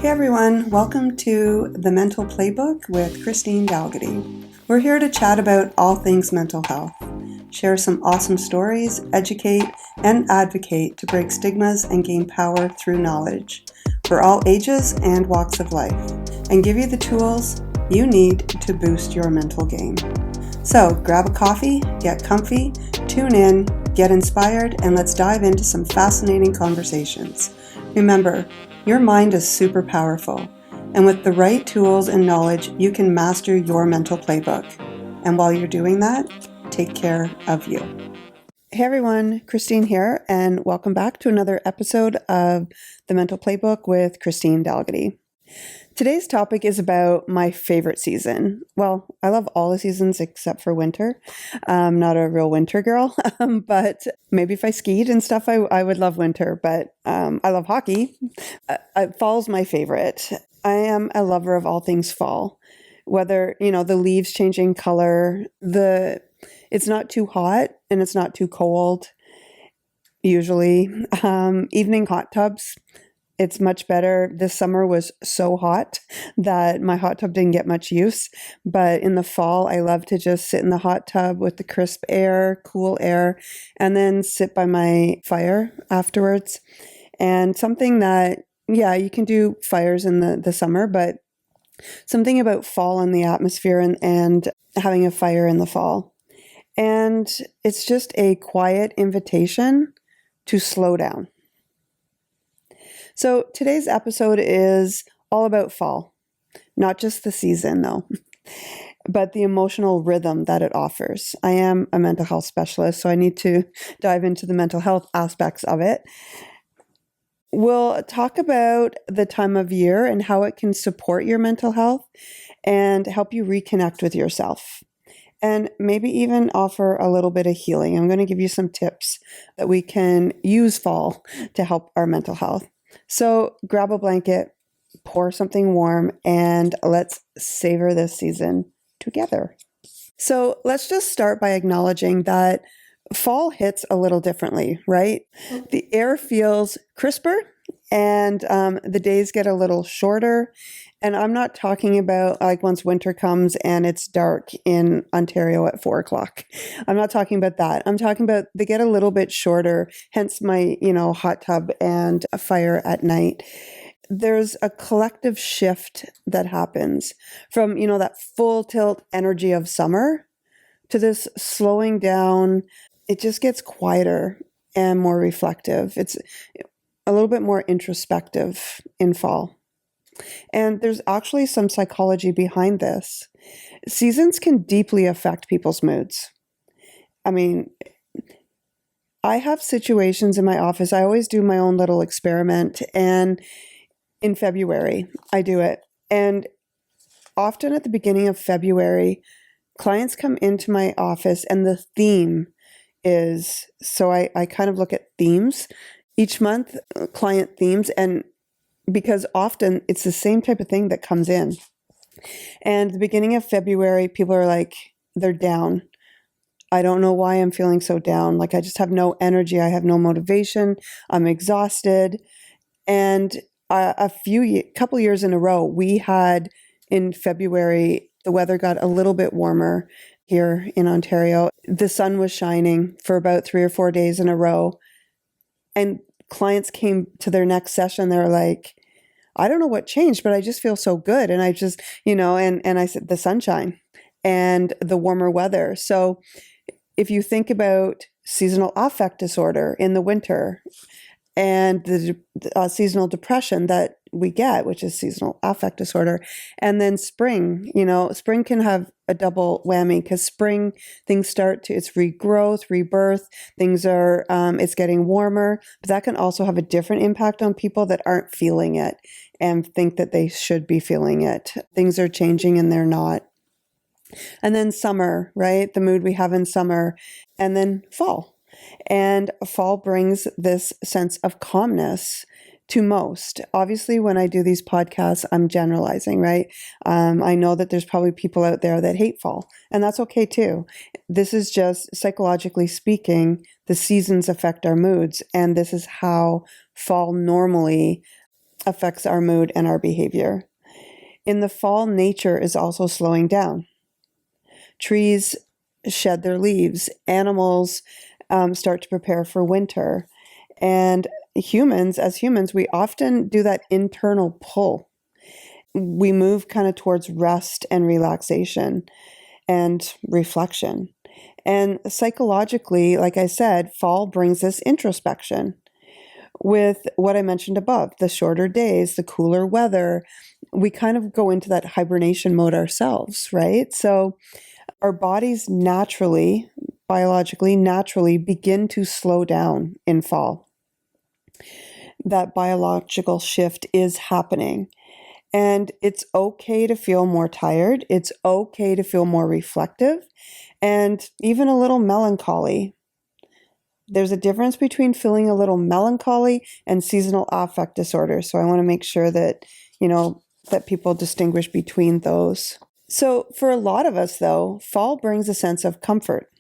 Hey everyone, welcome to the Mental Playbook with Christine Dalgity. We're here to chat about all things mental health, share some awesome stories, educate, and advocate to break stigmas and gain power through knowledge for all ages and walks of life, and give you the tools you need to boost your mental game. So grab a coffee, get comfy, tune in, get inspired, and let's dive into some fascinating conversations. Remember, your mind is super powerful, and with the right tools and knowledge, you can master your mental playbook. And while you're doing that, take care of you. Hey everyone, Christine here, and welcome back to another episode of the Mental Playbook with Christine Dalgity. Today's topic is about my favorite season. Well, I love all the seasons except for winter. I'm not a real winter girl, but maybe if I skied and stuff, I would love winter, but I love hockey. Fall's my favorite. I am a lover of all things fall, whether, the leaves changing color, it's not too hot and it's not too cold, usually. Evening hot tubs. It's much better. This summer was so hot that my hot tub didn't get much use. But in the fall, I love to just sit in the hot tub with the crisp air, cool air, and then sit by my fire afterwards. And something that, you can do fires in the summer, but something about fall in the atmosphere and having a fire in the fall. And it's just a quiet invitation to slow down. So today's episode is all about fall, not just the season though, but the emotional rhythm that it offers. I am a mental health specialist, so I need to dive into the mental health aspects of it. We'll talk about the time of year and how it can support your mental health and help you reconnect with yourself. And maybe even offer a little bit of healing. I'm going to give you some tips that we can use fall to help our mental health. So grab a blanket, pour something warm, and let's savor this season together. So let's just start by acknowledging that fall hits a little differently, right? The air feels crisper and the days get a little shorter. And I'm not talking about like once winter comes and it's dark in Ontario at 4:00. I'm not talking about that. I'm talking about they get a little bit shorter, hence my, hot tub and a fire at night. There's a collective shift that happens from, that full tilt energy of summer to this slowing down. It just gets quieter and more reflective. It's a little bit more introspective in fall. And there's actually some psychology behind this. Seasons can deeply affect people's moods. I mean, I have situations in my office. I always do my own little experiment. And in February, I do it. And often at the beginning of February, clients come into my office and the theme is, so I kind of look at themes each month, client themes, and because often it's the same type of thing that comes in. And at the beginning of February, people are like, they're down. I don't know why I'm feeling so down. Like I just have no energy. I have no motivation. I'm exhausted. And couple years in a row, we had in February, the weather got a little bit warmer here in Ontario. The sun was shining for about 3 or 4 days in a row. And clients came to their next session. They're like, I don't know what changed, but I just feel so good. And I just, and I said, the sunshine and the warmer weather. So if you think about seasonal affect disorder in the winter and the seasonal depression that we get, which is seasonal affect disorder, and then spring, spring can have a double whammy because spring things it's regrowth, rebirth, things are, it's getting warmer, but that can also have a different impact on people that aren't feeling it and think that they should be feeling it. Things are changing and they're not. And then summer, right? The mood we have in summer, and then fall. And fall brings this sense of calmness to most. Obviously, when I do these podcasts, I'm generalizing, right? I know that there's probably people out there that hate fall, and that's okay too. This is just psychologically speaking, the seasons affect our moods, and this is how fall normally affects our mood and our behavior. In the fall, nature is also slowing down. Trees shed their leaves. Animals start to prepare for winter. And as humans, we often do that internal pull. We move kind of towards rest and relaxation and reflection. And psychologically, like I said, fall brings us introspection. With what I mentioned above, the shorter days, the cooler weather, we kind of go into that hibernation mode ourselves, right? So our bodies biologically, naturally begin to slow down in fall. That biological shift is happening. And it's okay to feel more tired. It's okay to feel more reflective and even a little melancholy. There's a difference between feeling a little melancholy and seasonal affect disorder. So I want to make sure that, that people distinguish between those. So for a lot of us, though, fall brings a sense of comfort.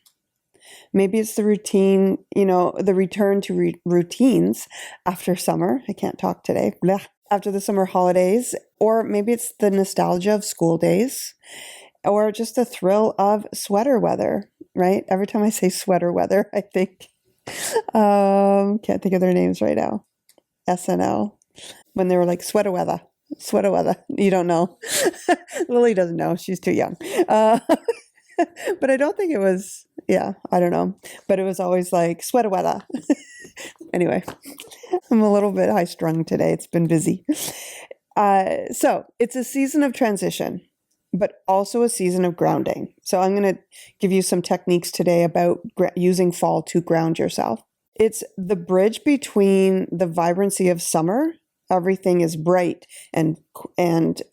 Maybe it's the routine, the return to routines after summer. I can't talk today. Blah. After the summer holidays, or maybe it's the nostalgia of school days, or just the thrill of sweater weather, right? Every time I say sweater weather, I think, can't think of their names right now. SNL, when they were like sweater weather. You don't know. Lily doesn't know. She's too young. But I don't think it was, I don't know. But it was always like sweater weather. Anyway, I'm a little bit high strung today. It's been busy. So it's a season of transition, but also a season of grounding. So I'm going to give you some techniques today about using fall to ground yourself. It's the bridge between the vibrancy of summer. Everything is bright and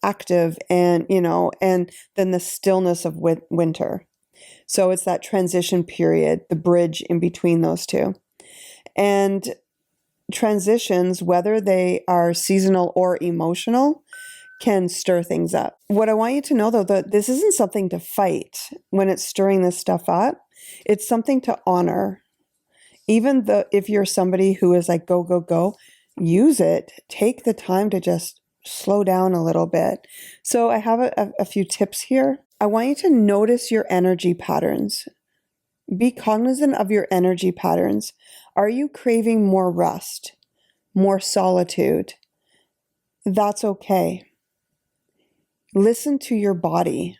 active and then the stillness of winter. So it's that transition period, the bridge in between those two. And transitions, whether they are seasonal or emotional, can stir things up. What I want you to know, though, that this isn't something to fight when it's stirring this stuff up. It's something to honor. Even if you're somebody who is like, go, go, go, use it. Take the time to just slow down a little bit. So I have a few tips here. I want you to notice your energy patterns. Be cognizant of your energy patterns. Are you craving more rest, more solitude? That's okay. Listen to your body.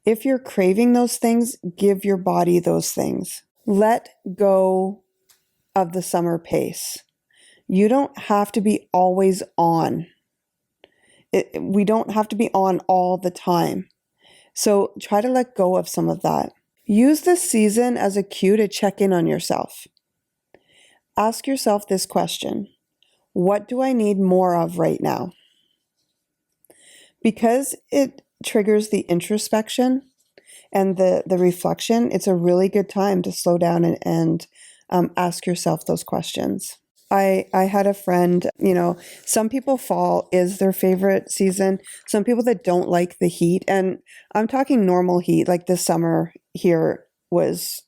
If you're craving those things, give your body those things. Let go of the summer pace. You don't have to be always on. We don't have to be on all the time. So try to let go of some of that. Use this season as a cue to check in on yourself. Ask yourself this question: what do I need more of right now? Because it triggers the introspection and the reflection, it's a really good time to slow down and ask yourself those questions. I had a friend, some people fall is their favorite season. Some people that don't like the heat, and I'm talking normal heat, like this summer here was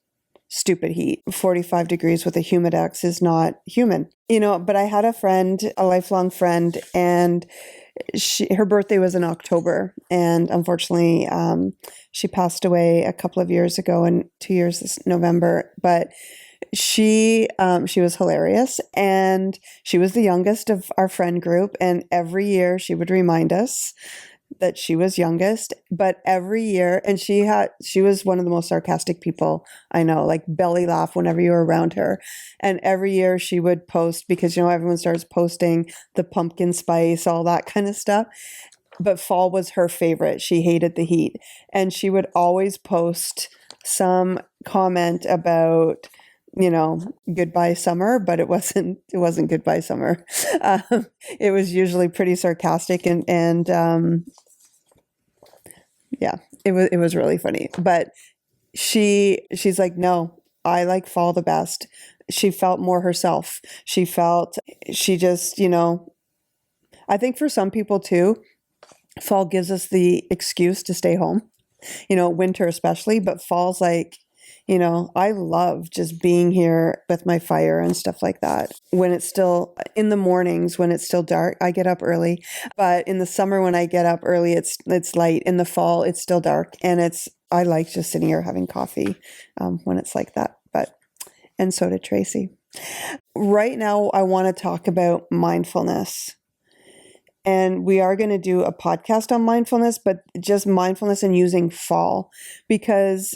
stupid heat. 45 degrees with a humidex is not human, but I had a friend, a lifelong friend, and her birthday was in October, and unfortunately, she passed away a couple of years ago, and 2 years this November, but she was hilarious, and she was the youngest of our friend group, and every year she would remind us that she was youngest, but every year, and she was one of the most sarcastic people I know, like belly laugh whenever you were around her. And every year she would post, because everyone starts posting the pumpkin spice, all that kind of stuff. But fall was her favorite. She hated the heat, and she would always post some comment about goodbye summer, but it wasn't goodbye summer. It was usually pretty sarcastic and yeah, it was really funny. But she's like, no, I like fall the best. She felt more herself. She just, I think for some people too, fall gives us the excuse to stay home, winter especially, but fall's like, I love just being here with my fire and stuff like that. When it's still in the mornings, when it's still dark, I get up early. But in the summer, when I get up early, it's light. In the fall, it's still dark, and I like just sitting here having coffee when it's like that. And so did Tracy. Right now, I want to talk about mindfulness. And we are going to do a podcast on mindfulness, but just mindfulness and using fall, because,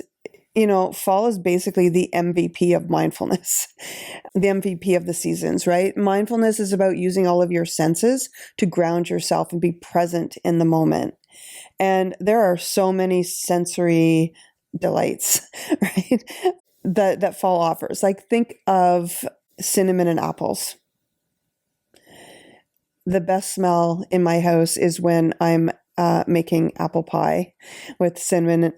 fall is basically the MVP of mindfulness, the MVP of the seasons, right? Mindfulness is about using all of your senses to ground yourself and be present in the moment. And there are so many sensory delights, right? That fall offers. Like, think of cinnamon and apples. The best smell in my house is when I'm making apple pie with cinnamon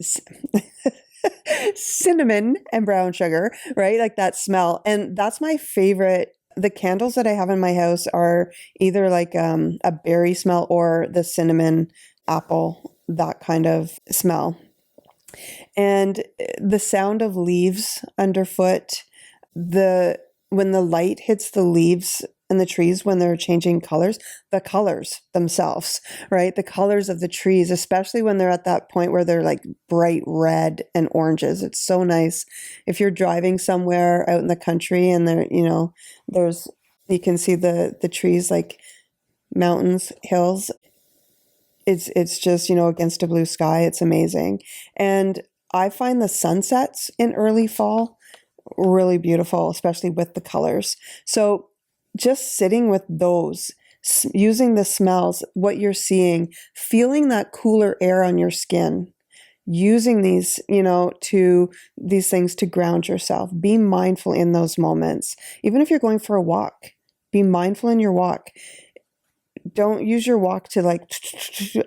and brown sugar, right? Like that smell. And that's my favorite. The candles that I have in my house are either like a berry smell or the cinnamon apple, that kind of smell. And the sound of leaves underfoot, when the light hits the leaves and the trees, when they're changing colors, the colors themselves, right? The colors of the trees, especially when they're at that point where they're like bright red and oranges. It's so nice. If you're driving somewhere out in the country and you can see the trees like mountains, hills. It's just, against a blue sky. It's amazing. And I find the sunsets in early fall really beautiful, especially with the colors. So just sitting with those, using the smells, what you're seeing, feeling that cooler air on your skin, using these, these things to ground yourself. Be mindful in those moments. Even if you're going for a walk, be mindful in your walk. Don't use your walk to like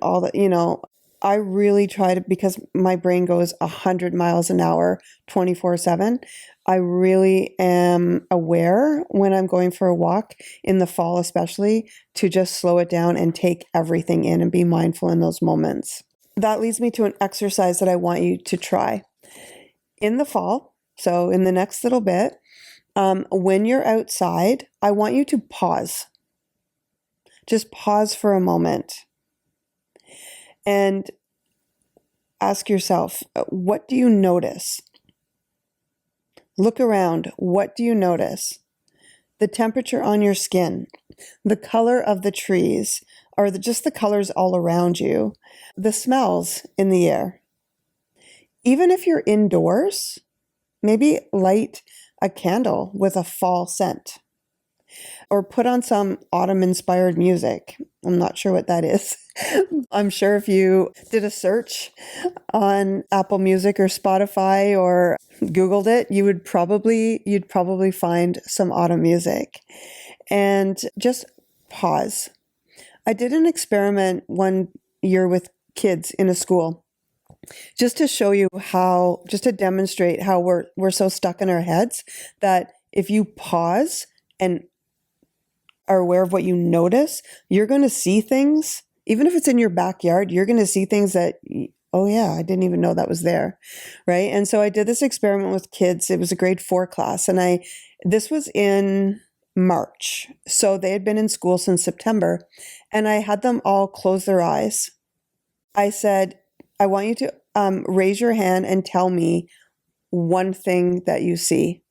all that, I really try to, because my brain goes 100 miles an hour, 24/7. I really am aware when I'm going for a walk in the fall, especially, to just slow it down and take everything in and be mindful in those moments. That leads me to an exercise that I want you to try in the fall. So in the next little bit, when you're outside, I want you to pause. Just pause for a moment and ask yourself, what do you notice? Look around. What do you notice? The temperature on your skin, the color of the trees, or just the colors all around you, the smells in the air. Even if you're indoors, maybe light a candle with a fall scent. Or put on some autumn-inspired music. I'm not sure what that is. I'm sure if you did a search on Apple Music or Spotify or Googled it, you'd probably find some autumn music. And just pause. I did an experiment one year with kids in a school, just to show you just to demonstrate how we're so stuck in our heads that if you pause and are aware of what you notice, you're going to see things. Even if it's in your backyard, you're going to see things that, oh yeah, I didn't even know that was there, right? And so I did this experiment with kids. It was a grade 4 class, and this was in March. So they had been in school since September, and I had them all close their eyes. I said, I want you to raise your hand and tell me one thing that you see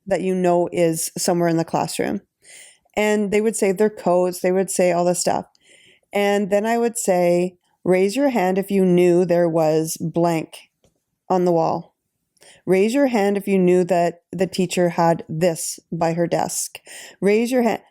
that you know is somewhere in the classroom. And they would say their codes, they would say all this stuff. And then I would say, raise your hand if you knew there was blank on the wall. Raise your hand if you knew that the teacher had this by her desk. Raise your hand.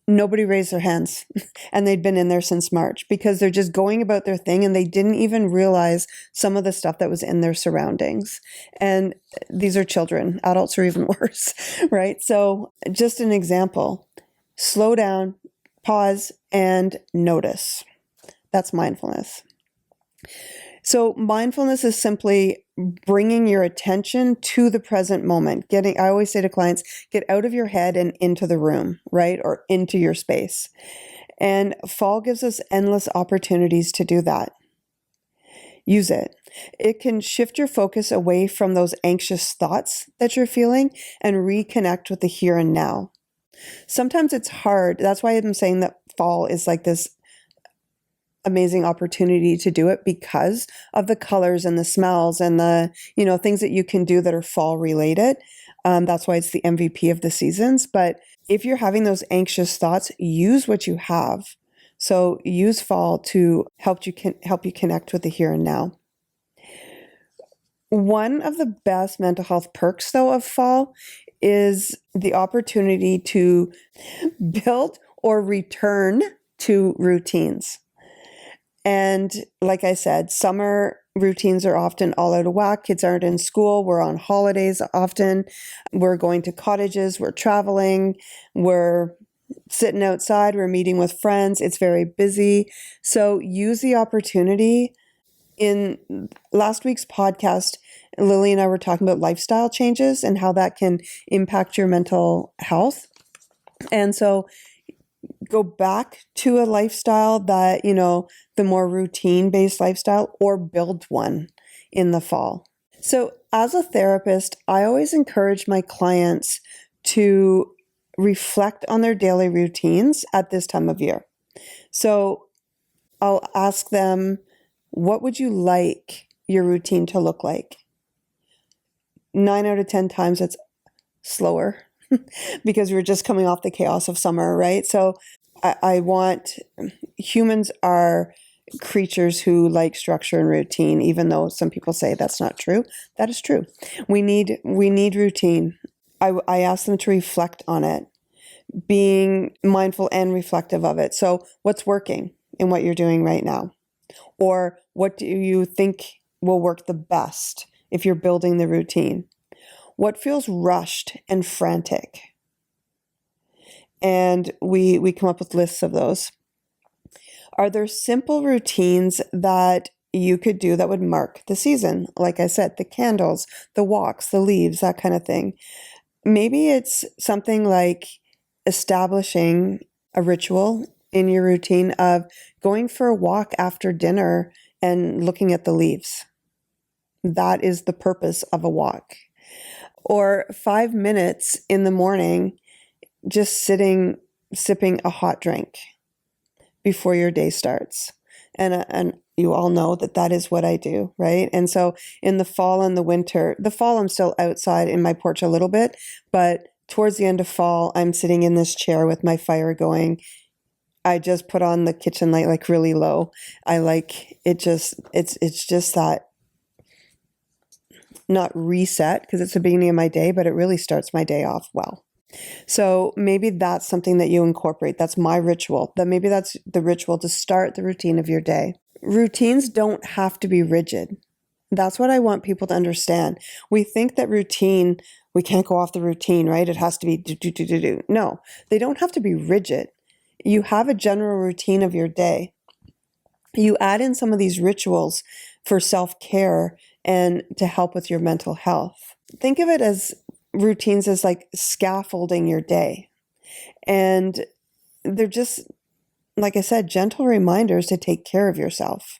Nobody raised their hands. And they'd been in there since March, because they're just going about their thing and they didn't even realize some of the stuff that was in their surroundings. And these are children. Adults are even worse, right? So just an example. Slow down, pause, and notice. That's mindfulness. So mindfulness is simply bringing your attention to the present moment. I always say to clients, get out of your head and into the room, right? Or into your space. And fall gives us endless opportunities to do that. use it. It can shift your focus away from those anxious thoughts that you're feeling and reconnect with the here and now. Sometimes it's hard. That's why I'm saying that fall is like this amazing opportunity to do it, because of the colors and the smells and the, things that you can do that are fall related. That's why it's the MVP of the seasons. But if you're having those anxious thoughts, use what you have. So use fall to help you connect with the here and now. One of the best mental health perks, though, of fall is the opportunity to build or return to routines. And like I said, summer routines are often all out of whack. Kids aren't in school. We're on holidays often. We're going to cottages. We're traveling. We're sitting outside. We're meeting with friends. It's very busy. So use the opportunity. In last week's podcast, Lily and I were talking about lifestyle changes and how that can impact your mental health. And so go back to a lifestyle that, the more routine-based lifestyle, or build one in the fall. So as a therapist, I always encourage my clients to reflect on their daily routines at this time of year. So I'll ask them, what would you like your routine to look like? 9 out of 10 times it's slower because we're just coming off the chaos of summer, right? So I want, humans are creatures who like structure and routine, even though some people say that's not true. That is true. We need routine. I ask them to reflect on it, being mindful and reflective of it. So what's working in what you're doing right now? Or what do you think will work the best if you're building the routine? What feels rushed and frantic? And we come up with lists of those. Are there simple routines that you could do that would mark the season? Like I said, the candles, the walks, the leaves, that kind of thing. Maybe it's something like establishing a ritual in your routine of going for a walk after dinner and looking at the leaves. That is the purpose of a walk. Or 5 minutes in the morning, just sitting, sipping a hot drink before your day starts. And you all know that is what I do, right? And so in the fall and the fall, I'm still outside in my porch a little bit, but towards the end of fall, I'm sitting in this chair with my fire going. I just put on the kitchen light like really low. I like it, it's just that, not reset because it's the beginning of my day, but it really starts my day off well. So maybe that's something that you incorporate. That's my ritual. That maybe that's the ritual to start the routine of your day. Routines don't have to be rigid. That's what I want people to understand. We think that routine, we can't go off the routine, right? It has to be do. No, they don't have to be rigid. You have a general routine of your day. You add in some of these rituals for self-care and to help with your mental health. Think of it as routines as like scaffolding your day. And they're just, like I said, gentle reminders to take care of yourself.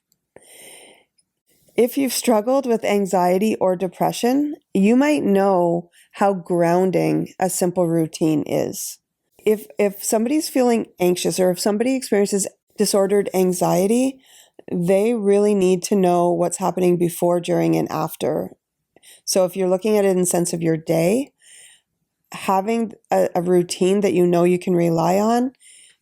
If you've struggled with anxiety or depression, you might know how grounding a simple routine is. If somebody's feeling anxious or if somebody experiences disordered anxiety, they really need to know what's happening before, during, and after. So if you're looking at it in the sense of your day, having a routine that you know you can rely on,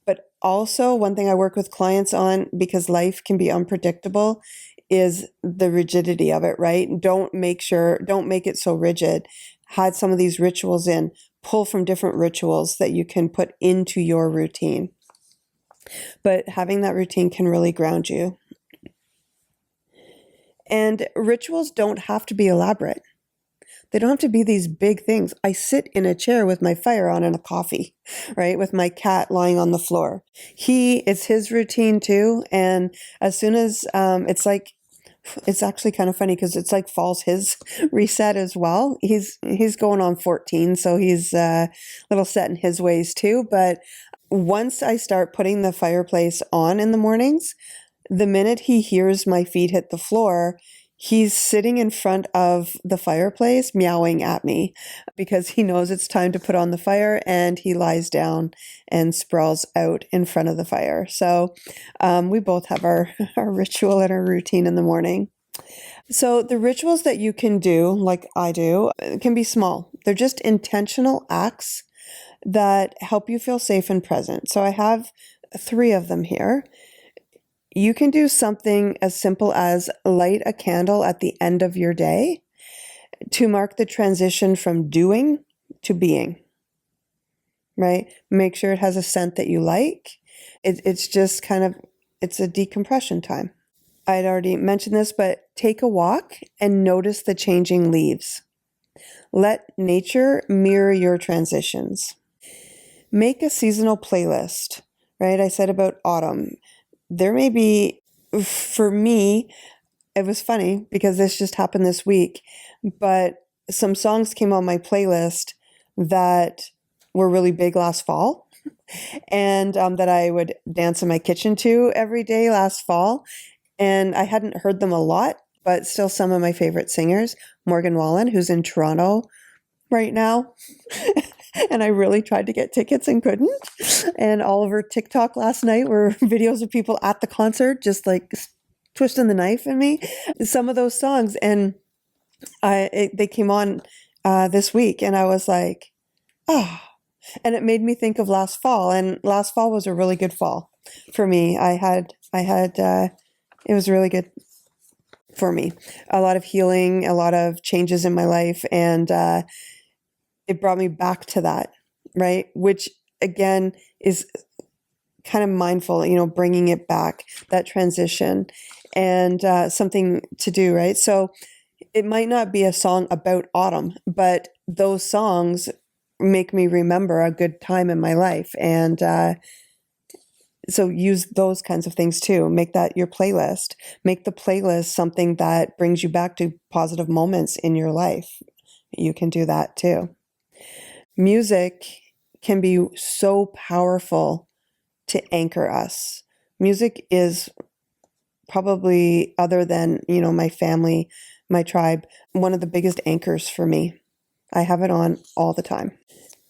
but also one thing I work with clients on, because life can be unpredictable, is the rigidity of it, right? Don't make it so rigid. Had some of these rituals in, pull from different rituals that you can put into your routine. But having that routine can really ground you. And rituals don't have to be elaborate. They don't have to be these big things. I sit in a chair with my fire on and a coffee, right? With my cat lying on the floor. It's his routine too. And as soon as, it's actually kind of funny because it's like fall's his reset as well. He's going on 14, so he's a little set in his ways too. But once I start putting the fireplace on in the mornings, The minute he hears my feet hit the floor, he's sitting in front of the fireplace meowing at me because he knows it's time to put on the fire, and he lies down and sprawls out in front of the fire. So we both have our, our ritual and our routine in the morning. So the rituals that you can do, like I do, can be small. They're just intentional acts that help you feel safe and present. So I have 3 of them here. You can do something as simple as light a candle at the end of your day to mark the transition from doing to being, right? Make sure it has a scent that you like. It's just kind of, it's a decompression time. I'd already mentioned this, but take a walk and notice the changing leaves. Let nature mirror your transitions. Make a seasonal playlist, right? I said about autumn. There may be, for me, it was funny because this just happened this week, but some songs came on my playlist that were really big last fall and that I would dance in my kitchen to every day last fall. And I hadn't heard them a lot, but still some of my favorite singers. Morgan Wallen, who's in Toronto right now. And I really tried to get tickets and couldn't. And all over TikTok last night were videos of people at the concert just like twisting the knife in me. Some of those songs. And they came on this week, and I was like, oh. And it made me think of last fall. And last fall was a really good fall for me. It was really good for me. A lot of healing, a lot of changes in my life, and it brought me back to that, right? Which again is kind of mindful, bringing it back, that transition, and something to do, right? So it might not be a song about autumn, but those songs make me remember a good time in my life. And so use those kinds of things too. Make that your playlist. Make the playlist something that brings you back to positive moments in your life. You can do that too. Music can be so powerful to anchor us. Music is probably, other than, my family, my tribe, one of the biggest anchors for me. I have it on all the time.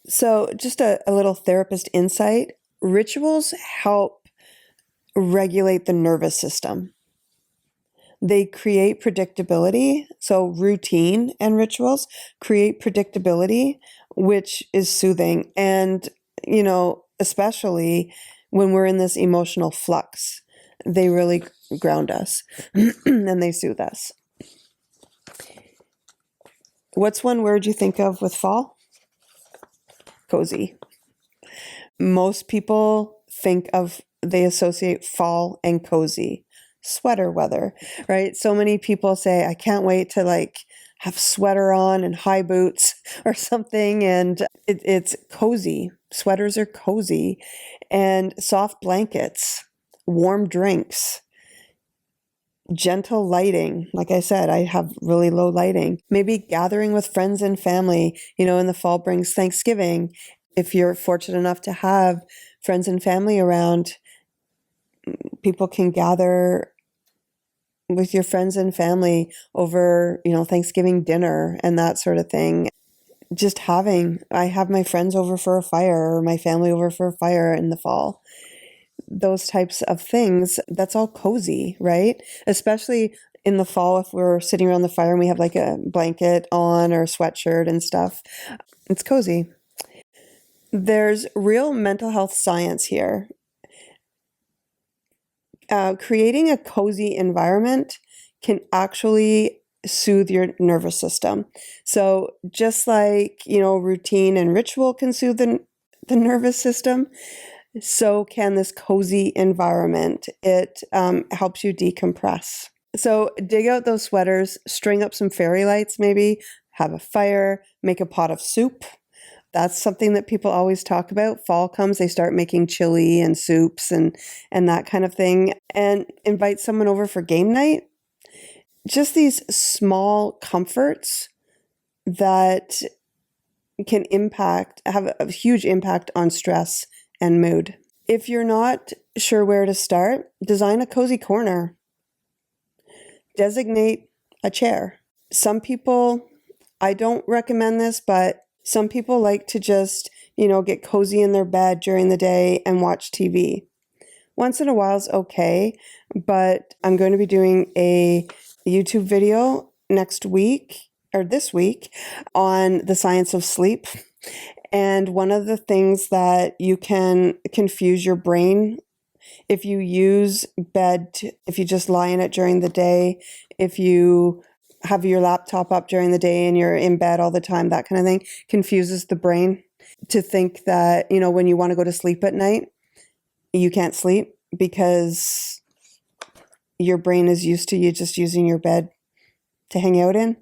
So just a little therapist insight. Rituals help regulate the nervous system. They create predictability. So routine and rituals create predictability, which is soothing. And, especially when we're in this emotional flux, they really ground us and they soothe us. What's one word you think of with fall? Cozy. Most people they associate fall and cozy, sweater weather, right? So many people say, I can't wait to have sweater on and high boots or something. And it's cozy. Sweaters are cozy, and soft blankets, warm drinks, gentle lighting. Like I said, I have really low lighting. Maybe gathering with friends and family, in the fall brings Thanksgiving. If you're fortunate enough to have friends and family around, people can gather with your friends and family over, Thanksgiving dinner and that sort of thing. I have my friends over for a fire or my family over for a fire in the fall. Those types of things, that's all cozy, right? Especially in the fall, if we're sitting around the fire and we have a blanket on or a sweatshirt and stuff, it's cozy. There's real mental health science here. Creating a cozy environment can actually soothe your nervous system. So just like, routine and ritual can soothe the nervous system, so can this cozy environment. It helps you decompress. So dig out those sweaters, string up some fairy lights maybe, have a fire, make a pot of soup. That's something that people always talk about. Fall comes, they start making chili and soups and that kind of thing. And invite someone over for game night. Just these small comforts that can have a huge impact on stress and mood. If you're not sure where to start, design a cozy corner. Designate a chair. Some people, I don't recommend this, but some people like to just, get cozy in their bed during the day and watch TV. Once in a while is okay, but I'm going to be doing a YouTube video next week or this week on the science of sleep. And one of the things that you can confuse your brain if you use bed, if you just lie in it during the day, if you have your laptop up during the day and you're in bed all the time, that kind of thing confuses the brain to think that, when you want to go to sleep at night, you can't sleep because your brain is used to you just using your bed to hang out in.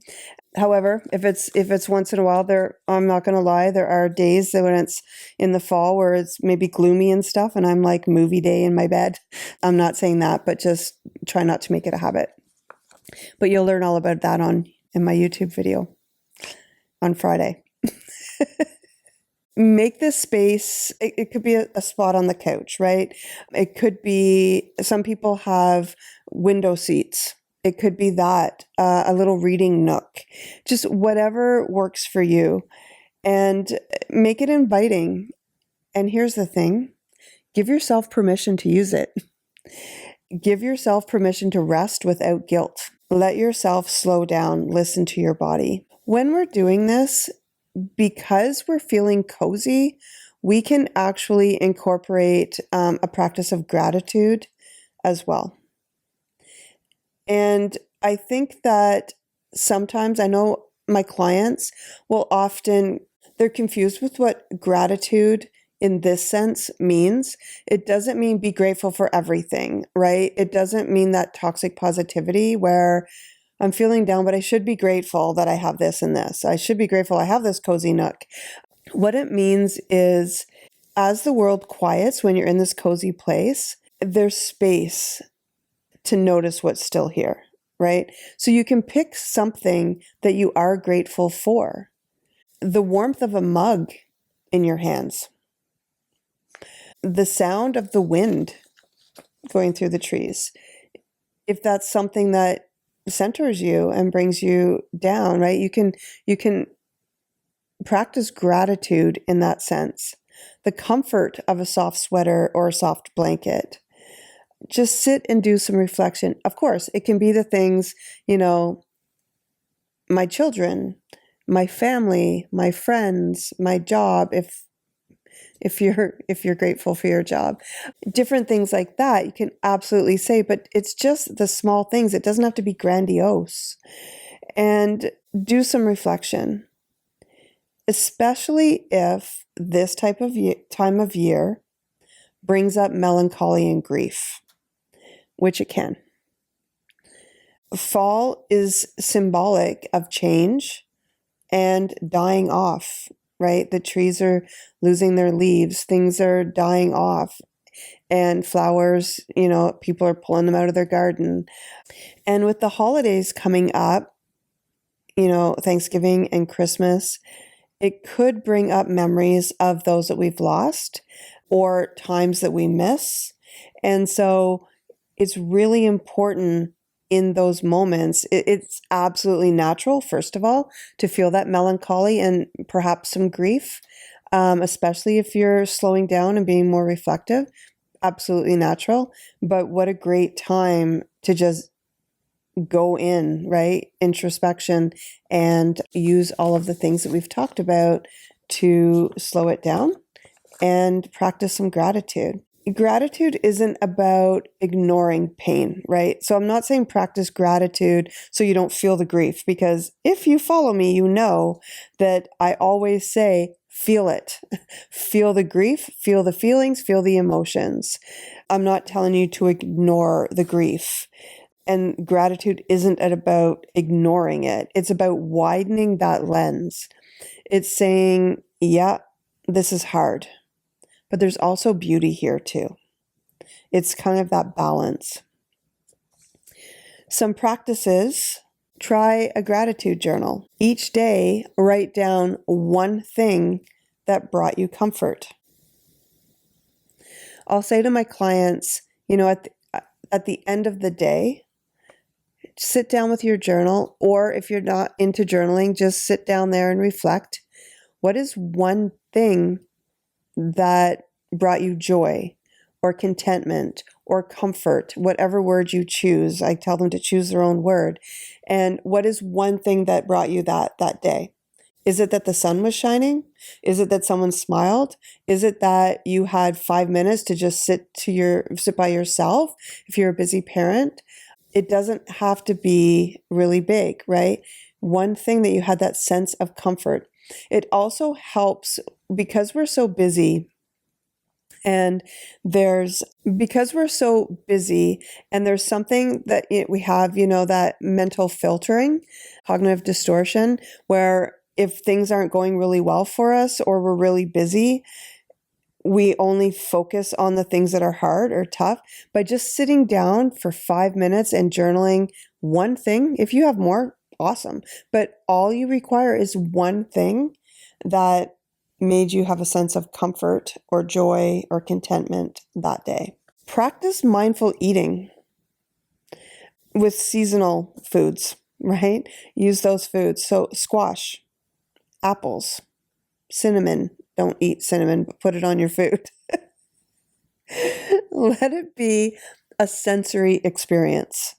However, if it's once in a while, I'm not going to lie, there are days that when it's in the fall where it's maybe gloomy and stuff, and I'm like movie day in my bed. I'm not saying that, but just try not to make it a habit. But you'll learn all about that in my YouTube video on Friday. Make this space, it could be a spot on the couch, right? It could be, some people have window seats. It could be that, a little reading nook, just whatever works for you, and make it inviting. And here's the thing, give yourself permission to use it. Give yourself permission to rest without guilt. Let yourself slow down, listen to your body. When we're doing this, because we're feeling cozy, we can actually incorporate a practice of gratitude as well. And I think that sometimes, I know my clients will often, they're confused with what gratitude in this sense means. It doesn't mean be grateful for everything, right? It doesn't mean that toxic positivity where I'm feeling down, but I should be grateful that I have this and this. I should be grateful I have this cozy nook. What it means is, as the world quiets when you're in this cozy place, there's space to notice what's still here, right? So you can pick something that you are grateful for. The warmth of a mug in your hands. The sound of the wind going through the trees. If that's something that centers you and brings you down, right? You can practice gratitude in that sense. The comfort of a soft sweater or a soft blanket. Just sit and do some reflection. Of course, it can be the things, my children, my family, my friends, my job, if you're grateful for your job. Different things like that you can absolutely say, but it's just the small things. It doesn't have to be grandiose. And do some reflection, especially if this time of year brings up melancholy and grief, which it can. Fall is symbolic of change and dying off, right? The trees are losing their leaves, things are dying off, and flowers, people are pulling them out of their garden. And with the holidays coming up, Thanksgiving and Christmas, it could bring up memories of those that we've lost or times that we miss. And so it's really important in those moments. It's absolutely natural, first of all, to feel that melancholy and perhaps some grief, especially if you're slowing down and being more reflective. Absolutely natural. But what a great time to just go in, right? Introspection, and use all of the things that we've talked about to slow it down and practice some gratitude. Gratitude isn't about ignoring pain, right? So I'm not saying practice gratitude so you don't feel the grief, because if you follow me, you know that I always say, feel it. Feel the grief, feel the feelings, feel the emotions. I'm not telling you to ignore the grief. And gratitude isn't about ignoring it. It's about widening that lens. It's saying, yeah, this is hard, but there's also beauty here too. It's kind of that balance. Some practices: try a gratitude journal. Each day, write down one thing that brought you comfort. I'll say to my clients, at the end of the day, sit down with your journal, or if you're not into journaling, just sit down there and reflect. What is one thing that brought you joy or contentment or comfort, whatever word you choose? I tell them to choose their own word. And what is one thing that brought you that day? Is it that the sun was shining? Is it that someone smiled? Is it that you had 5 minutes to just sit by yourself if you're a busy parent? It doesn't have to be really big, right? One thing that you had that sense of comfort. It also helps because we're so busy and there's something that we have, that mental filtering, cognitive distortion, where if things aren't going really well for us or we're really busy, we only focus on the things that are hard or tough. By just sitting down for 5 minutes and journaling one thing, if you have more, awesome. But all you require is one thing that made you have a sense of comfort or joy or contentment that day. Practice mindful eating with seasonal foods, right? Use those foods. So squash, apples, cinnamon. Don't eat cinnamon, but put it on your food. Let it be a sensory experience,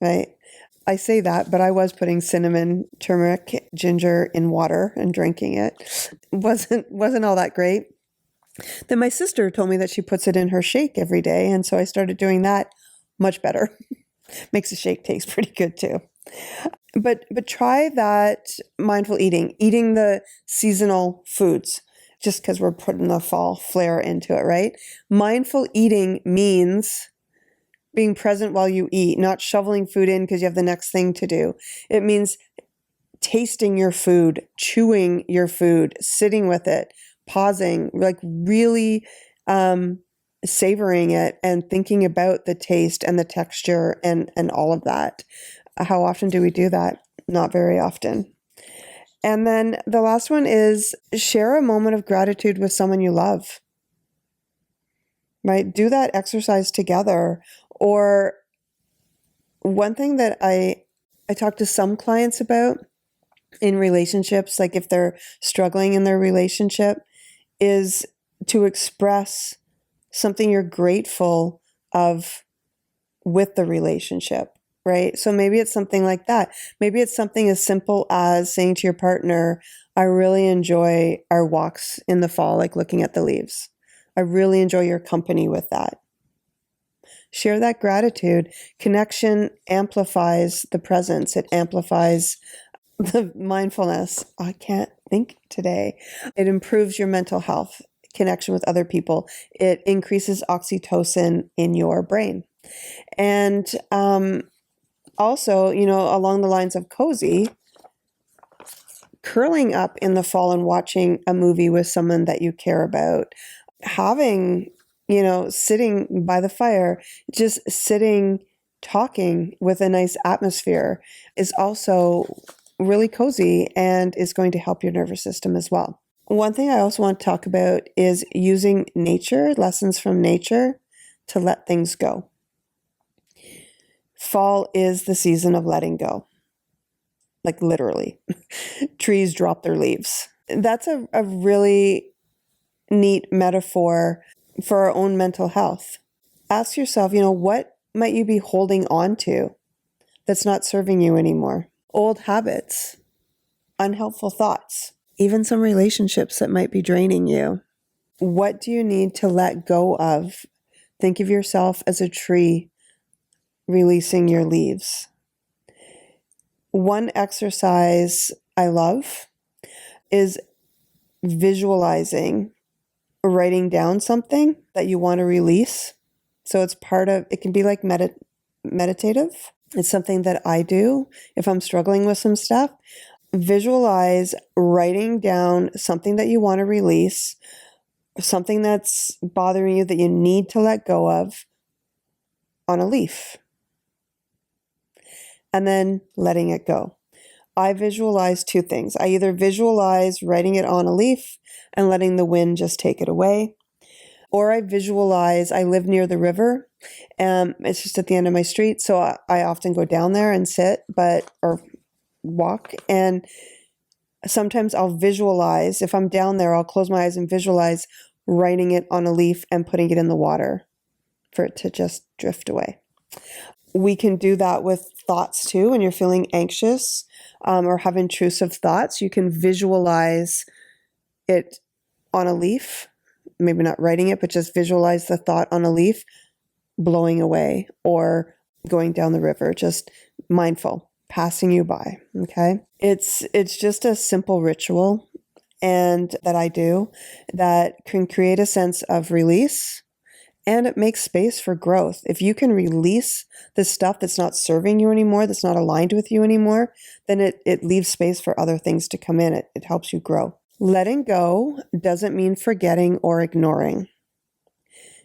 right? I say that, but I was putting cinnamon, turmeric, ginger in water and drinking it. Wasn't all that great. Then my sister told me that she puts it in her shake every day, and so I started doing that. Much better. Makes the shake taste pretty good too. But try that mindful eating the seasonal foods, just because we're putting the fall flair into it, right? Mindful eating means being present while you eat, not shoveling food in because you have the next thing to do. It means tasting your food, chewing your food, sitting with it, pausing, like really savoring it and thinking about the taste and the texture and all of that. How often do we do that? Not very often. And then the last one is share a moment of gratitude with someone you love, right? Do that exercise together. Or one thing that I talk to some clients about in relationships, like if they're struggling in their relationship, is to express something you're grateful of with the relationship, right? So maybe it's something like that. Maybe it's something as simple as saying to your partner, I really enjoy our walks in the fall, like looking at the leaves. I really enjoy your company with that. Share that gratitude. Connection amplifies the presence. It amplifies the mindfulness. I can't think today. It improves your mental health, connection with other people. It increases oxytocin in your brain. And also, along the lines of cozy, curling up in the fall and watching a movie with someone that you care about, having sitting by the fire, just sitting, talking with a nice atmosphere is also really cozy and is going to help your nervous system as well. One thing I also want to talk about is using nature, lessons from nature, to let things go. Fall is the season of letting go. Like literally. Trees drop their leaves. That's a really neat metaphor for our own mental health. Ask yourself, what might you be holding on to that's not serving you anymore? Old habits, unhelpful thoughts, even some relationships that might be draining you. What do you need to let go of? Think of yourself as a tree releasing your leaves. One exercise I love is visualizing, writing down something that you want to release. So it can be like meditative. It's something that I do if I'm struggling with some stuff. Visualize writing down something that you want to release, something that's bothering you that you need to let go of on a leaf, and then letting it go. I visualize two things. I either visualize writing it on a leaf and letting the wind just take it away, Or I visualize, I live near the river. It's just at the end of my street. So I often go down there and sit, or walk. And sometimes I'll visualize, if I'm down there, I'll close my eyes and visualize writing it on a leaf and putting it in the water for it to just drift away. We can do that with thoughts too. When you're feeling anxious or have intrusive thoughts, you can visualize it on a leaf, maybe not writing it, but just visualize the thought on a leaf blowing away or going down the river, just mindful, passing you by. Okay. It's just a simple ritual and that I do that can create a sense of release, and it makes space for growth. If you can release the stuff that's not serving you anymore, that's not aligned with you anymore, then it leaves space for other things to come in. It helps you grow. Letting go doesn't mean forgetting or ignoring.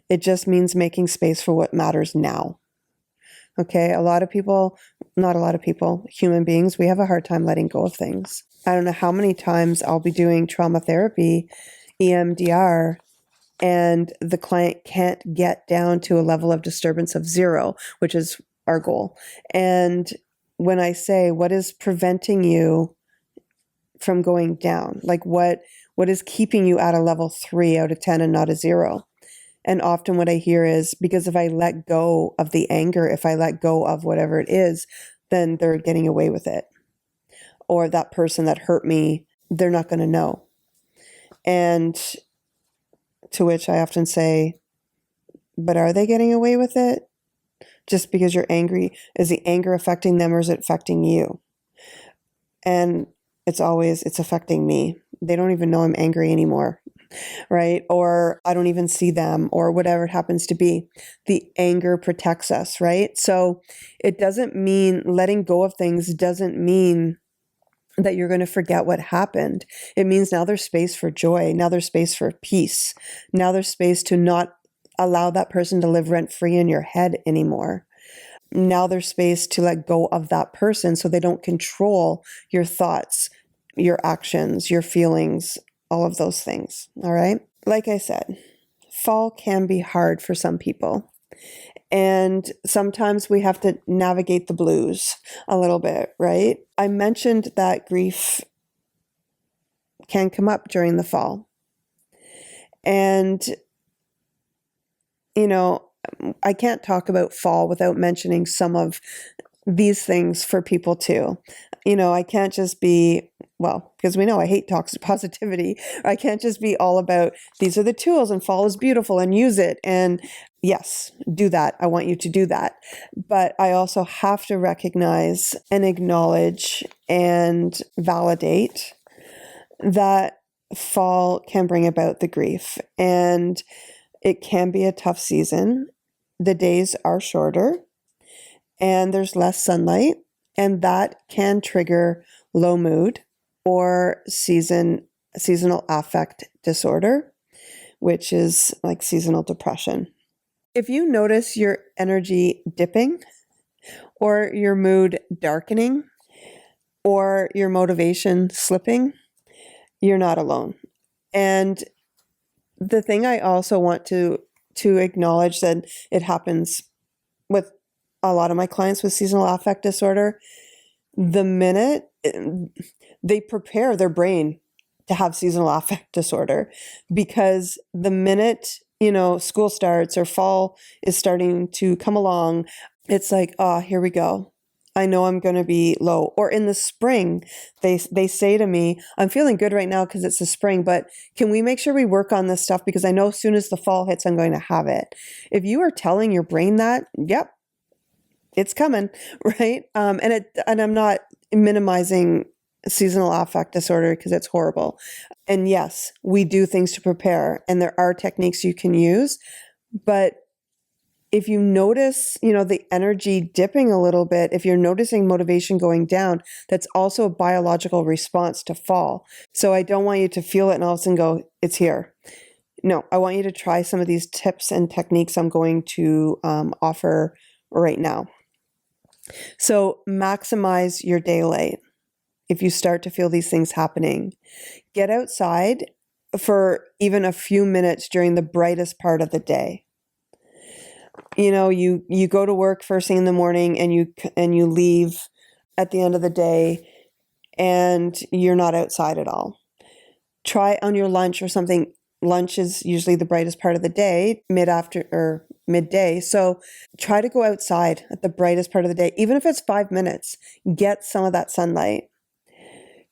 It just means making space for what matters now. Okay, not a lot of people, human beings, we have a hard time letting go of things. I don't know how many times I'll be doing trauma therapy, EMDR, and the client can't get down to a level of disturbance of 0, which is our goal. And when I say, what is preventing you from going down? Like what is keeping you at a level 3 out of 10 and not a 0? And often what I hear is, because if I let go of the anger, if I let go of whatever it is, then they're getting away with it. Or that person that hurt me, they're not going to know. And to which I often say, but are they getting away with it? Just because you're angry, is the anger affecting them or is it affecting you? And it's affecting me. They don't even know I'm angry anymore, right? Or I don't even see them, or whatever it happens to be. The anger protects us, right? So it doesn't mean letting go of things doesn't mean that you're going to forget what happened. It means now there's space for joy. Now there's space for peace. Now there's space to not allow that person to live rent-free in your head anymore. Now there's space to let go of that person so they don't control your thoughts, your actions, your feelings, all of those things. All right. Like I said, fall can be hard for some people. And sometimes we have to navigate the blues a little bit, right? I mentioned that grief can come up during the fall. And, I can't talk about fall without mentioning some of these things for people too. I can't just be, because we know I hate toxic positivity. I can't just be all about these are the tools and fall is beautiful and use it. And yes, do that. I want you to do that. But I also have to recognize and acknowledge and validate that fall can bring about the grief. And it can be a tough season. The days are shorter and there's less sunlight, and that can trigger low mood or seasonal affect disorder, which is like seasonal depression. If you notice your energy dipping or your mood darkening or your motivation slipping, you're not alone. And the thing I also want to acknowledge that it happens with a lot of my clients with seasonal affect disorder, the minute they prepare their brain to have seasonal affect disorder, because the minute, school starts or fall is starting to come along, it's like, here we go. I know I'm going to be low. Or in the spring, they say to me, I'm feeling good right now because it's the spring, but can we make sure we work on this stuff? Because I know as soon as the fall hits, I'm going to have it. If you are telling your brain that, yep, it's coming, right? And I'm not minimizing seasonal affect disorder because it's horrible. And yes, we do things to prepare, and there are techniques you can use, but if you notice, the energy dipping a little bit, if you're noticing motivation going down, that's also a biological response to fall. So I don't want you to feel it and all of a sudden go, it's here. No, I want you to try some of these tips and techniques I'm going to offer right now. So maximize your daylight. If you start to feel these things happening, get outside for even a few minutes during the brightest part of the day. You go to work first thing in the morning and you leave at the end of the day and you're not outside at all. Try on your lunch or something. Lunch is usually the brightest part of the day, mid-after or midday. So try to go outside at the brightest part of the day, even if it's 5 minutes. Get some of that sunlight.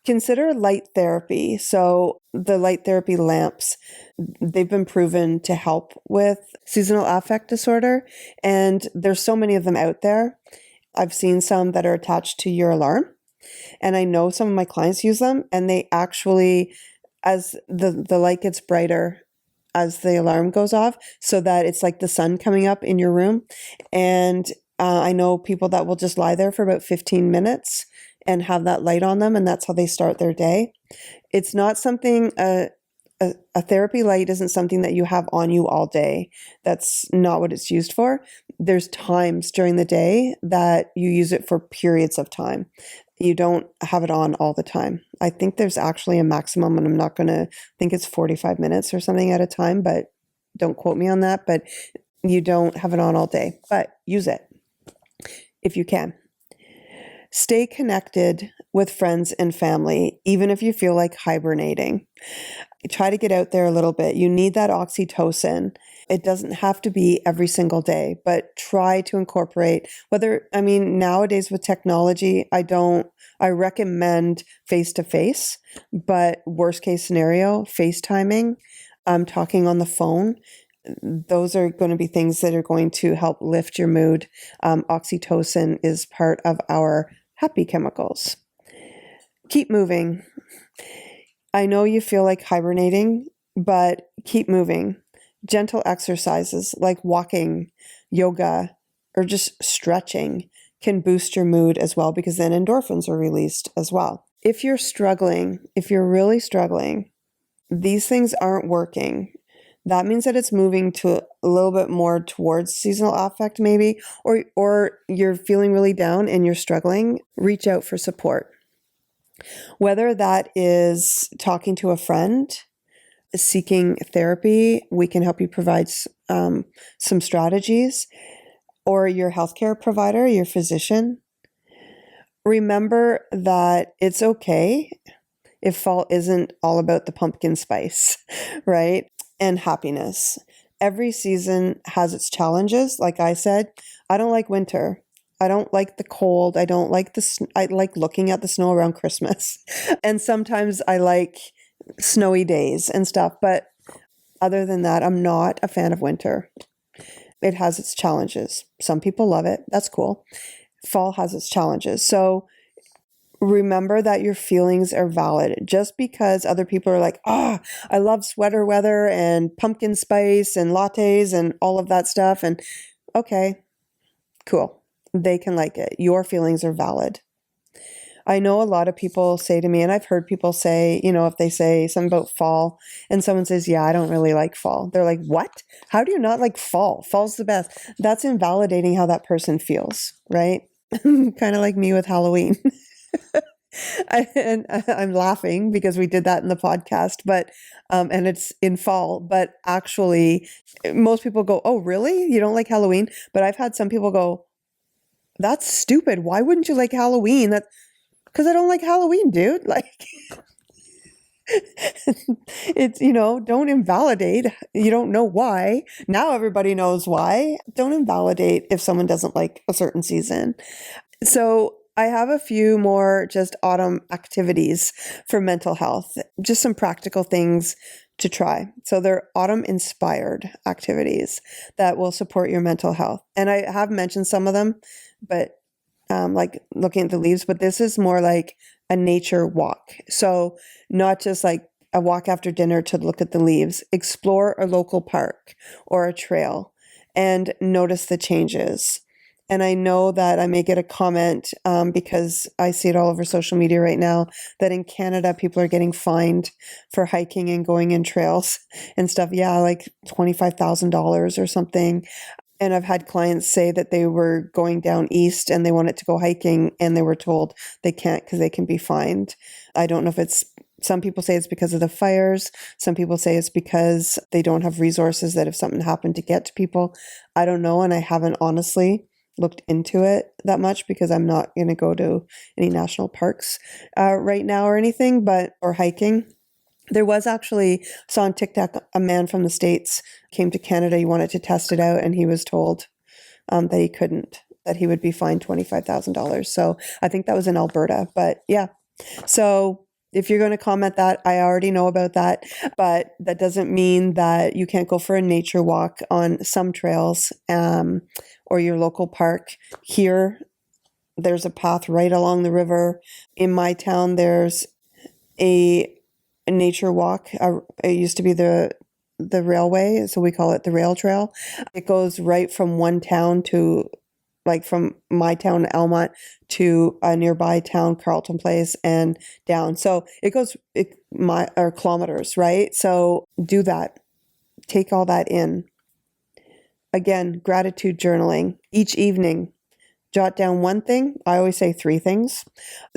Consider light therapy. So the light therapy lamps, they've been proven to help with seasonal affect disorder. And there's so many of them out there. I've seen some that are attached to your alarm. And I know some of my clients use them, and they actually, as the light gets brighter as the alarm goes off, so that it's like the sun coming up in your room. And I know people that will just lie there for about 15 minutes and have that light on them, and that's how they start their day. It's not something, a therapy light isn't something that you have on you all day. That's not what it's used for. There's times during the day that you use it for periods of time. You don't have it on all the time. I think there's actually a maximum, and I'm not going to think it's 45 minutes or something at a time, but don't quote me on that. But you don't have it on all day, but use it if you can. Stay connected with friends and family, even if you feel like hibernating. Try to get out there a little bit. You need that oxytocin. It doesn't have to be every single day, but try to incorporate nowadays with technology, I recommend face-to-face, but worst case scenario, FaceTiming, talking on the phone. Those are going to be things that are going to help lift your mood. Oxytocin is part of our happy chemicals. Keep moving. I know you feel like hibernating, but keep moving. Gentle exercises like walking, yoga, or just stretching can boost your mood as well, because then endorphins are released as well. If you're really struggling, these things aren't working. That means that it's moving to a little bit more towards seasonal affect maybe, or you're feeling really down and you're struggling, reach out for support. Whether that is talking to a friend, seeking therapy, we can help you provide some strategies, or your healthcare provider, your physician. Remember that it's okay if fall isn't all about the pumpkin spice, right? And happiness. Every season has its challenges. Like I said, I don't like winter. I don't like the cold. I don't like I like looking at the snow around Christmas. And sometimes I like snowy days and stuff. But other than that, I'm not a fan of winter. It has its challenges. Some people love it. That's cool. Fall has its challenges. So remember that your feelings are valid. Just because other people are like, I love sweater weather and pumpkin spice and lattes and all of that stuff. And okay, cool. They can like it. Your feelings are valid. I know a lot of people say to me, and I've heard people say, if they say something about fall and someone says, yeah, I don't really like fall. They're like, what? How do you not like fall? Fall's the best. That's invalidating how that person feels, right? Kind of like me with Halloween. I'm laughing because we did that in the podcast, but and it's in fall. But actually, most people go, "Oh, really? You don't like Halloween?" But I've had some people go, "That's stupid. Why wouldn't you like Halloween?" That's because I don't like Halloween, dude. Like, it's don't invalidate. You don't know why. Now everybody knows why. Don't invalidate if someone doesn't like a certain season. So I have a few more just autumn activities for mental health, just some practical things to try. So they're autumn inspired activities that will support your mental health. And I have mentioned some of them, but like looking at the leaves, but this is more like a nature walk. So not just like a walk after dinner to look at the leaves. Explore a local park or a trail and notice the changes. And I know that I may get a comment because I see it all over social media right now that in Canada, people are getting fined for hiking and going in trails and stuff. Yeah, like $25,000 or something. And I've had clients say that they were going down east and they wanted to go hiking and they were told they can't because they can be fined. I don't know if it's Some people say it's because of the fires. Some people say it's because they don't have resources that if something happened to get to people. I don't know. And I haven't honestly looked into it that much because I'm not going to go to any national parks right now or anything, or hiking. There was actually, saw on TikTok, a man from the States came to Canada. He wanted to test it out and he was told that he couldn't, that he would be fined $25,000. So I think that was in Alberta. But yeah, so if you're going to comment that, I already know about that, but that doesn't mean that you can't go for a nature walk on some trails or your local park. Here, there's a path right along the river. In my town, there's a nature walk. It used to be the railway, so we call it the rail trail. It goes right from one town to, like from my town, Almont, to a nearby town, Carleton Place, and down. So it goes kilometers, right? So do that. Take all that in. Again, gratitude journaling. Each evening, jot down one thing. I always say 3 things,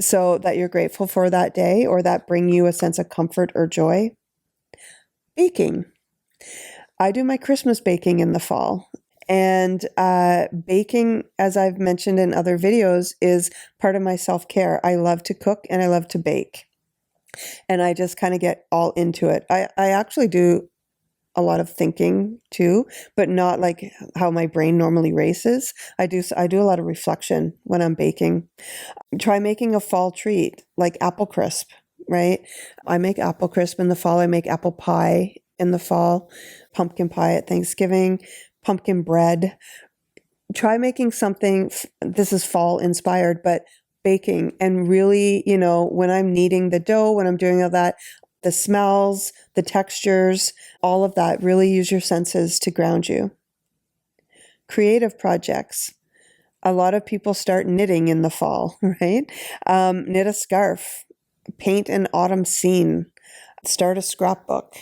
so that you're grateful for that day or that bring you a sense of comfort or joy. Baking. I do my Christmas baking in the fall. And baking, as I've mentioned in other videos, is part of my self-care. I love to cook and I love to bake. And I just kind of get all into it. I actually do a lot of thinking too, but not like how my brain normally races. I do a lot of reflection when I'm baking. Try making a fall treat like apple crisp, right? I make apple crisp in the fall. I make apple pie in the fall, pumpkin pie at Thanksgiving, pumpkin bread. Try making something, this is fall inspired, but baking, and really, when I'm kneading the dough, when I'm doing all that, the smells, the textures, all of that, really use your senses to ground you. Creative projects. A lot of people start knitting in the fall, right? Knit a scarf, paint an autumn scene, start a scrapbook.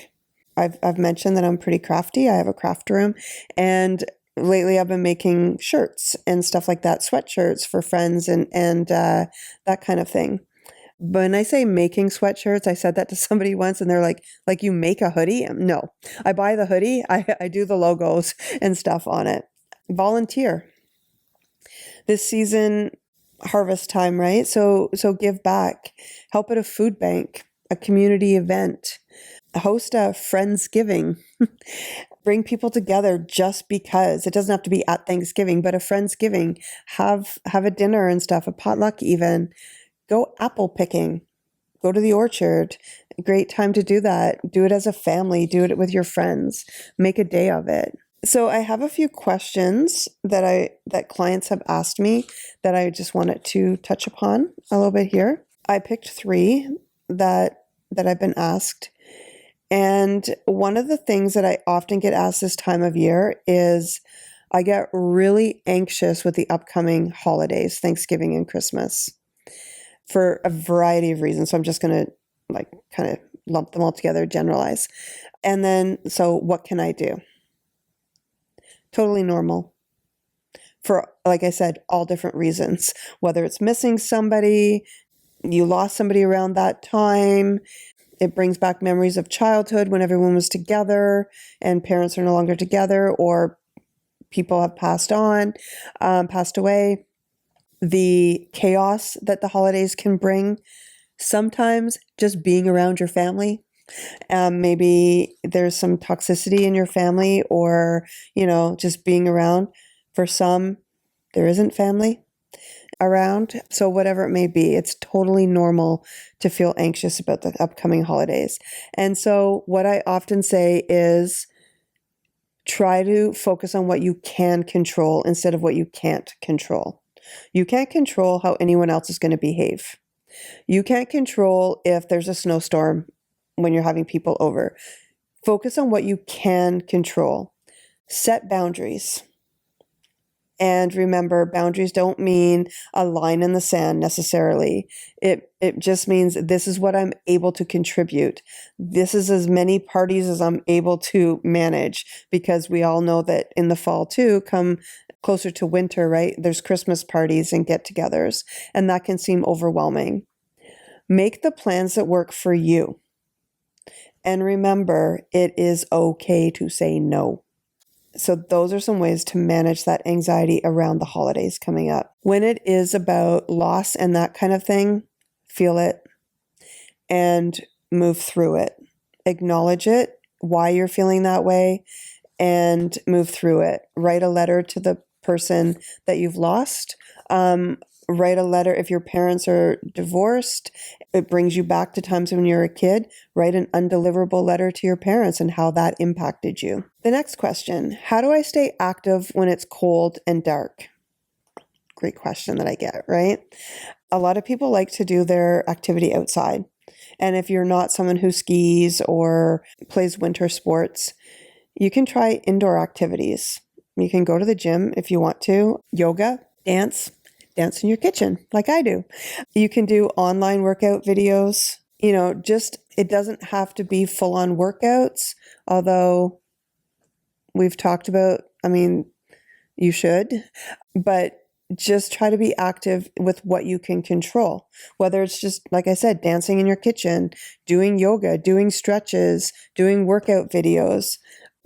I've mentioned that I'm pretty crafty. I have a craft room, and lately I've been making shirts and stuff like that, sweatshirts for friends and that kind of thing. When I say making sweatshirts, I said that to somebody once and they're like you make a hoodie? No, I buy the hoodie. I do the logos and stuff on it. Volunteer. This season, harvest time, right? So give back. Help at a food bank, a community event. Host a Friendsgiving. Bring people together just because. It doesn't have to be at Thanksgiving, but a Friendsgiving. Have a dinner and stuff, a potluck even. Go apple picking. Go to the orchard. Great time to do that. Do it as a family. Do it with your friends. Make a day of it. So I have a few questions that clients have asked me that I just wanted to touch upon a little bit here. I picked 3 that I've been asked. And one of the things that I often get asked this time of year is I get really anxious with the upcoming holidays, Thanksgiving and Christmas, for a variety of reasons. So I'm just going to kind of lump them all together, generalize. And then, so what can I do? Totally normal. For, like I said, all different reasons, whether it's missing somebody, you lost somebody around that time, it brings back memories of childhood when everyone was together and parents are no longer together, or people have passed away. The chaos that the holidays can bring. Sometimes just being around your family. Maybe there's some toxicity in your family, or, just being around. For some, there isn't family around. So whatever it may be, it's totally normal to feel anxious about the upcoming holidays. And so what I often say is try to focus on what you can control instead of what you can't control. You can't control how anyone else is going to behave. You can't control if there's a snowstorm when you're having people over. Focus on what you can control. Set boundaries. And remember, boundaries don't mean a line in the sand necessarily. It just means this is what I'm able to contribute. This is as many parties as I'm able to manage, because we all know that in the fall too, come closer to winter, right? There's Christmas parties and get-togethers, and that can seem overwhelming. Make the plans that work for you. And remember, it is okay to say no. So those are some ways to manage that anxiety around the holidays coming up. When it is about loss and that kind of thing, feel it and move through it. Acknowledge it, why you're feeling that way, and move through it. Write a letter to the person that you've lost. Write a letter if your parents are divorced. It brings you back to times when you were a kid. Write an undeliverable letter to your parents and how that impacted you. The next question, how do I stay active when it's cold and dark? Great question that I get, right? A lot of people like to do their activity outside. And if you're not someone who skis or plays winter sports, you can try indoor activities. You can go to the gym if you want to, yoga, dance in your kitchen like I do. You can do online workout videos. Just it doesn't have to be full-on workouts, although we've talked about, you should, but just try to be active with what you can control. Whether it's just, like I said, dancing in your kitchen, doing yoga, doing stretches, doing workout videos.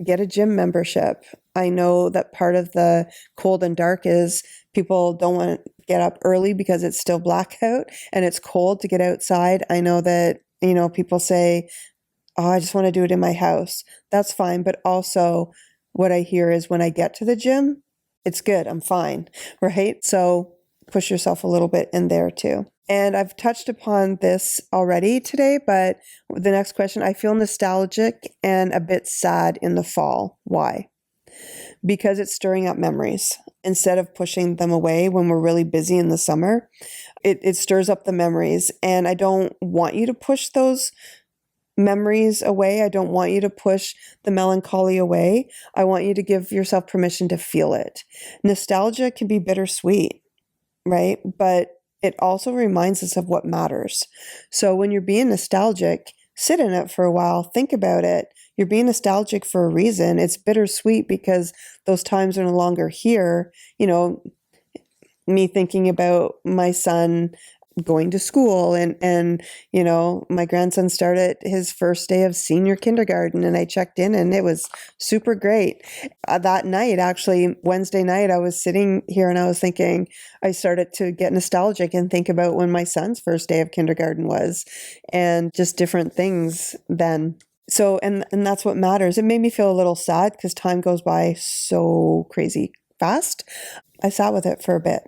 Get a gym membership. I know that part of the cold and dark is people don't want to get up early because it's still blackout and it's cold to get outside. I know that, people say, oh, I just want to do it in my house. That's fine. But also what I hear is when I get to the gym, it's good. I'm fine. Right? So push yourself a little bit in there too. And I've touched upon this already today, but the next question, I feel nostalgic and a bit sad in the fall. Why? Because it's stirring up memories. Instead of pushing them away when we're really busy in the summer, it stirs up the memories. And I don't want you to push those memories away. I don't want you to push the melancholy away. I want you to give yourself permission to feel it. Nostalgia can be bittersweet, right? But it also reminds us of what matters. So when you're being nostalgic, sit in it for a while, think about it. You're being nostalgic for a reason. It's bittersweet because those times are no longer here. Me thinking about my son going to school and my grandson started his first day of senior kindergarten, and I checked in and it was super great. That night, actually Wednesday night, I was sitting here and I was thinking, I started to get nostalgic and think about when my son's first day of kindergarten was, and just different things then. So, and that's what matters. It made me feel a little sad because time goes by so crazy fast. I sat with it for a bit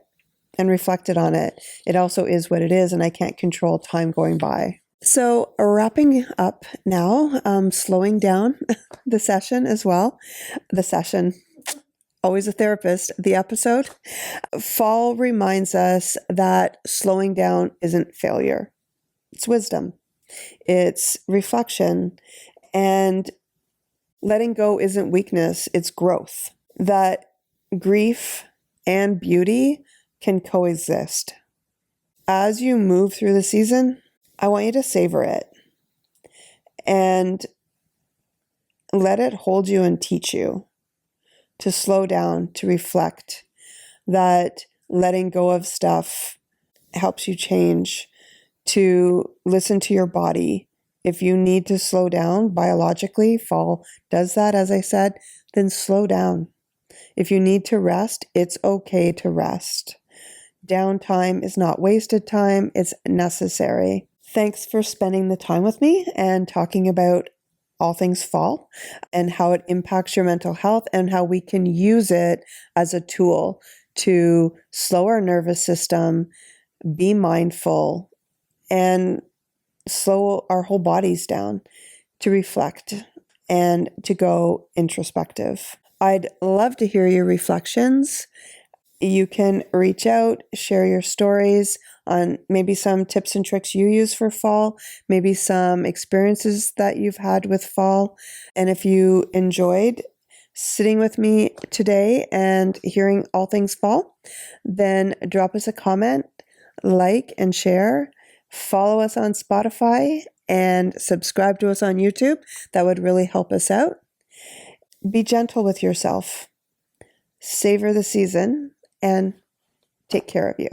and reflected on it. It also is what it is, and I can't control time going by. So wrapping up now, slowing down the session as well. The session, always a therapist, the episode. Fall reminds us that slowing down isn't failure. It's wisdom. It's reflection. And letting go isn't weakness, it's growth. That grief and beauty can coexist. As you move through the season, I want you to savor it and let it hold you and teach you to slow down, to reflect, that letting go of stuff helps you change, to listen to your body. If you need to slow down biologically, fall does that, as I said, then slow down. If you need to rest, it's okay to rest. Downtime is not wasted time, it's necessary. Thanks for spending the time with me and talking about all things fall and how it impacts your mental health and how we can use it as a tool to slow our nervous system, be mindful, and slow our whole bodies down, to reflect and to go introspective. I'd love to hear your reflections. You can reach out, share your stories on maybe some tips and tricks you use for fall, maybe some experiences that you've had with fall. And if you enjoyed sitting with me today and hearing all things fall, then drop us a comment, like and share. Follow us on Spotify and subscribe to us on YouTube. That would really help us out. Be gentle with yourself. Savor the season and take care of you.